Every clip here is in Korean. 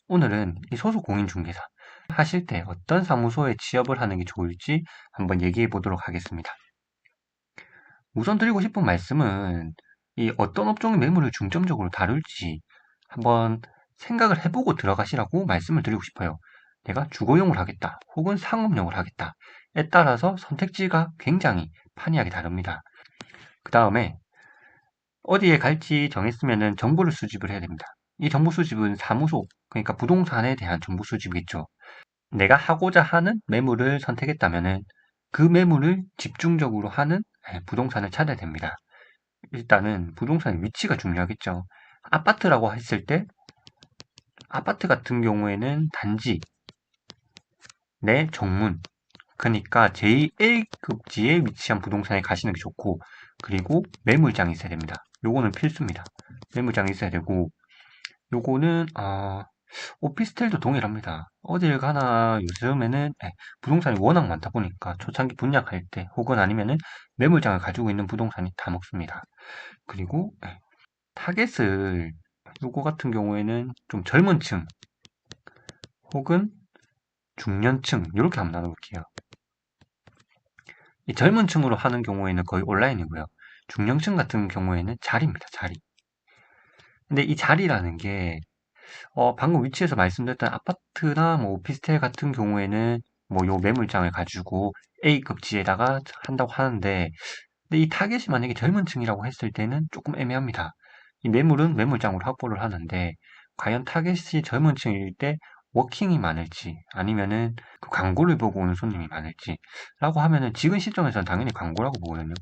오늘은 이 소속공인중개사 하실 때 어떤 사무소에 취업을 하는 게 좋을지 한번 얘기해 보도록 하겠습니다. 우선 드리고 싶은 말씀은 이 어떤 업종의 매물을 중점적으로 다룰지 한번 생각을 해보고 들어가시라고 말씀을 드리고 싶어요. 내가 주거용을 하겠다 혹은 상업용을 하겠다에 따라서 선택지가 굉장히 판이하게 다릅니다. 그 다음에 어디에 갈지 정했으면 정보를 수집을 해야 됩니다. 이 정보 수집은 사무소, 그러니까 부동산에 대한 정보 수집이겠죠. 내가 하고자 하는 매물을 선택했다면은 그 매물을 집중적으로 하는 부동산을 찾아야 됩니다. 일단은 부동산의 위치가 중요하겠죠. 아파트라고 했을 때 아파트 같은 경우에는 단지 내 정문, 그러니까 제1급지에 위치한 부동산에 가시는 게 좋고, 그리고 매물장이 있어야 됩니다. 요거는 필수입니다. 매물장이 있어야 되고, 요거는 오피스텔도 동일합니다. 어딜 가나 요즘에는 부동산이 워낙 많다 보니까 초창기 분양할 때 혹은 아니면은 매물장을 가지고 있는 부동산이 다 먹습니다. 그리고 타겟을 요거 같은 경우에는 좀 젊은 층 혹은 중년층 이렇게 한번 나눠볼게요. 이 젊은 층으로 하는 경우에는 거의 온라인이고요. 중년층 같은 경우에는 자리입니다. 자리. 근데 이 자리라는 게 방금 위치에서 말씀드렸던 아파트나 뭐 오피스텔 같은 경우에는 뭐 요 매물장을 가지고 A급지에다가 한다고 하는데, 근데 이 타겟이 만약에 젊은 층이라고 했을 때는 조금 애매합니다. 이 매물은 매물장으로 확보를 하는데, 과연 타겟이 젊은 층일 때 워킹이 많을지, 아니면은 그 광고를 보고 오는 손님이 많을지, 라고 하면은 지금 시점에서는 당연히 광고라고 보거든요.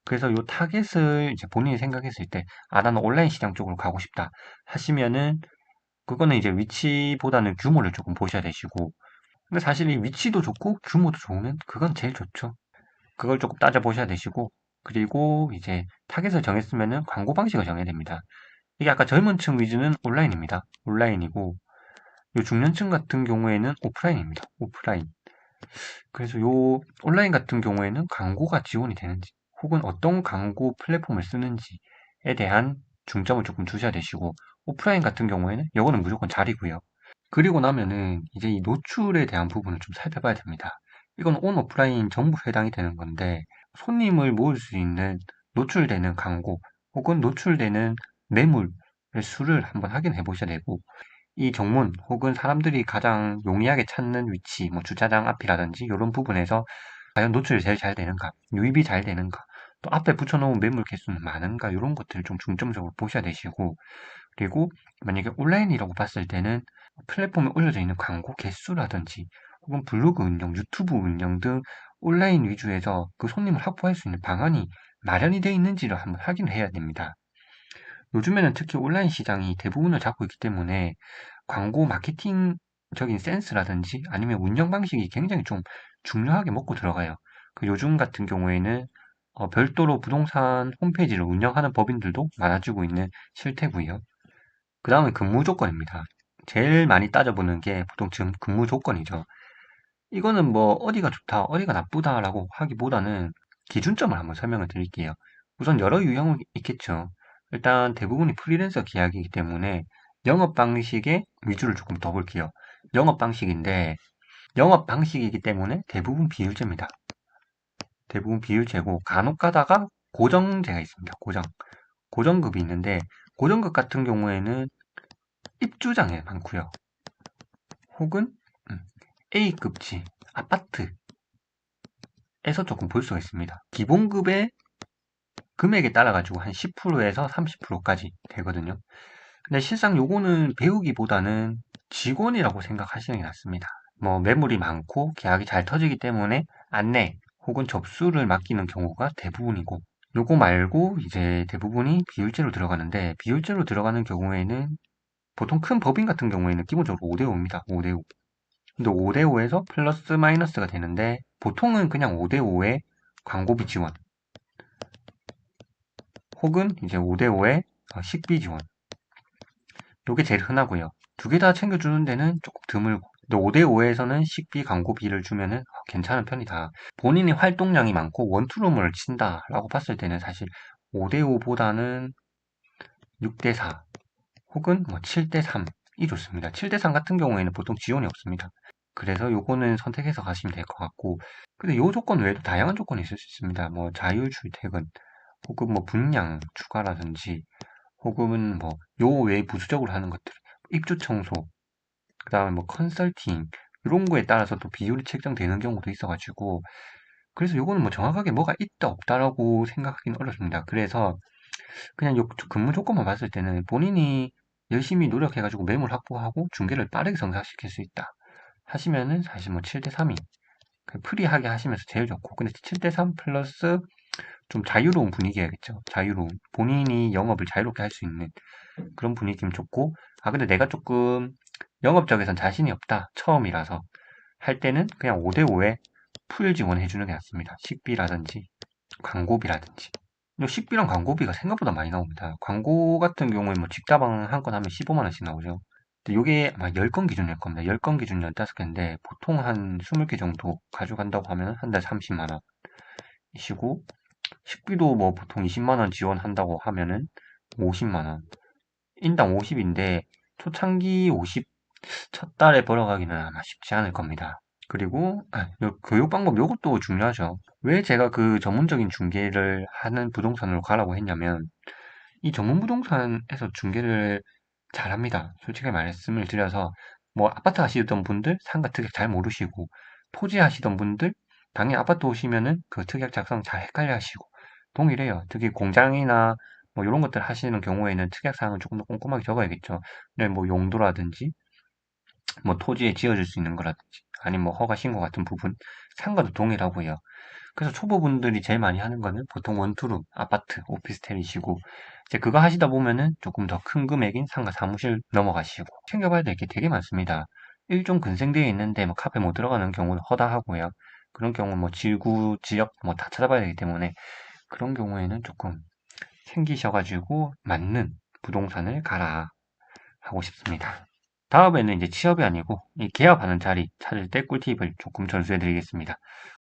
그래서 요 타겟을 이제 본인이 생각했을 때, 나는 온라인 시장 쪽으로 가고 싶다 하시면은 그거는 이제 위치보다는 규모를 조금 보셔야 되시고, 근데 사실 이 위치도 좋고 규모도 좋으면 그건 제일 좋죠. 그걸 조금 따져보셔야 되시고, 그리고 이제 타겟을 정했으면은 광고 방식을 정해야 됩니다. 이게 아까 젊은 층 위주는 온라인입니다. 온라인이고, 요 중년층 같은 경우에는 오프라인입니다. 오프라인. 그래서 요 온라인 같은 경우에는 광고가 지원이 되는지, 혹은 어떤 광고 플랫폼을 쓰는지에 대한 중점을 조금 두셔야 되시고, 오프라인 같은 경우에는 이거는 무조건 자리고요. 그리고 나면은 이제 이 노출에 대한 부분을 좀 살펴봐야 됩니다. 이건 온 오프라인 전부 해당이 되는 건데, 손님을 모을 수 있는 노출되는 광고 혹은 노출되는 매물의 수를 한번 확인해 보셔야 되고, 이 정문 혹은 사람들이 가장 용이하게 찾는 위치, 뭐 주차장 앞이라든지 이런 부분에서 과연 노출이 제일 잘 되는가, 유입이 잘 되는가, 또 앞에 붙여놓은 매물 개수는 많은가, 이런 것들을 좀 중점적으로 보셔야 되시고, 그리고 만약에 온라인이라고 봤을 때는 플랫폼에 올려져 있는 광고 개수라든지 혹은 블로그 운영, 유튜브 운영 등 온라인 위주에서 그 손님을 확보할 수 있는 방안이 마련이 되어 있는지를 한번 확인을 해야 됩니다. 요즘에는 특히 온라인 시장이 대부분을 잡고 있기 때문에 광고 마케팅적인 센스라든지 아니면 운영 방식이 굉장히 좀 중요하게 먹고 들어가요. 그 요즘 같은 경우에는 별도로 부동산 홈페이지를 운영하는 법인들도 많아지고 있는 실태고요. 그 다음에 근무 조건입니다. 제일 많이 따져보는 게 보통 지금 근무 조건이죠. 이거는 뭐 어디가 좋다, 어디가 나쁘다라고 하기보다는 기준점을 한번 설명을 드릴게요. 우선 여러 유형은 있겠죠. 일단 대부분이 프리랜서 계약이기 때문에 영업 방식의 위주를 조금 더 볼게요. 영업 방식인데, 영업 방식이기 때문에 대부분 비율제입니다. 대부분 비율제고 간혹 가다가 고정제가 있습니다. 고정급이 있는데, 고정급 같은 경우에는 입주장에 많고요. 혹은 A급지 아파트에서 조금 볼 수가 있습니다. 기본급의 금액에 따라 가지고 한 10%에서 30%까지 되거든요. 근데 실상 요거는 배우기보다는 직원이라고 생각하시는 게 낫습니다. 뭐 매물이 많고 계약이 잘 터지기 때문에 안내 혹은 접수를 맡기는 경우가 대부분이고, 요거 말고 이제 대부분이 비율제로 들어가는데, 비율제로 들어가는 경우에는 보통 큰 법인 같은 경우에는 기본적으로 5대5입니다. 5대5. 근데 5대5에서 플러스 마이너스가 되는데, 보통은 그냥 5대5에 광고비 지원 혹은 이제 5대5에 식비 지원, 요게 제일 흔하고요. 두 개 다 챙겨주는 데는 조금 드물고, 근데 5대5에서는 식비 광고비를 주면은 괜찮은 편이다. 본인이 활동량이 많고 원투룸을 친다라고 봤을 때는 사실 5대5보다는 6대4 혹은 뭐 7대3 좋습니다. 7대3 같은 경우에는 보통 지원이 없습니다. 그래서 요거는 선택해서 가시면 될 것 같고, 근데 요 조건 외에도 다양한 조건이 있을 수 있습니다. 뭐 자율 출퇴근, 혹은 뭐 분량 추가라든지, 혹은 뭐 요 외에 부수적으로 하는 것들, 입주 청소, 그다음에 뭐 컨설팅 이런 거에 따라서 또 비율이 책정되는 경우도 있어가지고, 그래서 요거는 뭐 정확하게 뭐가 있다 없다라고 생각하기는 어렵습니다. 그래서 그냥 요 근무 조건만 봤을 때는 본인이 열심히 노력해가지고 매물 확보하고 중개를 빠르게 성사시킬 수 있다 하시면은 사실 뭐 7대3이 프리하게 하시면서 제일 좋고, 근데 7대3 플러스 좀 자유로운 분위기야겠죠. 자유로운, 본인이 영업을 자유롭게 할 수 있는 그런 분위기면 좋고, 아 근데 내가 조금 영업 적에선 자신이 없다, 처음이라서 할 때는 그냥 5대5에 풀 지원해 주는 게 낫습니다. 식비라든지 광고비라든지. 이 식비랑 광고비가 생각보다 많이 나옵니다. 광고 같은 경우에 뭐 직다방 한 건 하면 15만 원씩 나오죠. 근데 요게 아마 10건 기준일 겁니다. 10건 기준 15개인데 보통 한 20개 정도 가져간다고 하면 한 달 30만 원이시고, 식비도 뭐 보통 20만 원 지원한다고 하면은 50만 원. 인당 50인데 초창기 50 첫 달에 벌어가기는 아마 쉽지 않을 겁니다. 그리고 요 교육 방법 요것도 중요하죠. 왜 제가 그 전문적인 중개를 하는 부동산으로 가라고 했냐면, 이 전문 부동산에서 중개를 잘합니다. 솔직히 말씀을 드려서 뭐 아파트 하시던 분들 상가 특약 잘 모르시고, 토지 하시던 분들 당연히 아파트 오시면은 그 특약 작성 잘 헷갈려 하시고 동일해요. 특히 공장이나 뭐 이런 것들 하시는 경우에는 특약 사항을 조금 더 꼼꼼하게 적어야겠죠. 네, 뭐 용도라든지 뭐 토지에 지어줄 수 있는 거라든지 아니면 뭐 허가 신고 같은 부분 상가도 동일하고요. 그래서 초보분들이 제일 많이 하는 거는 보통 원투룸, 아파트, 오피스텔이시고, 이제 그거 하시다 보면은 조금 더 큰 금액인 상가 사무실 넘어가시고 챙겨봐야 될 게 되게 많습니다. 일종 근생되어 있는데 뭐 카페 못 들어가는 경우는 허다하고요. 그런 경우 뭐 지구, 지역 뭐 다 찾아봐야 되기 때문에 그런 경우에는 조금 챙기셔가지고 맞는 부동산을 가라 하고 싶습니다. 다음에는 이제 취업이 아니고 이 개업하는 자리 찾을 때 꿀팁을 조금 전수해 드리겠습니다.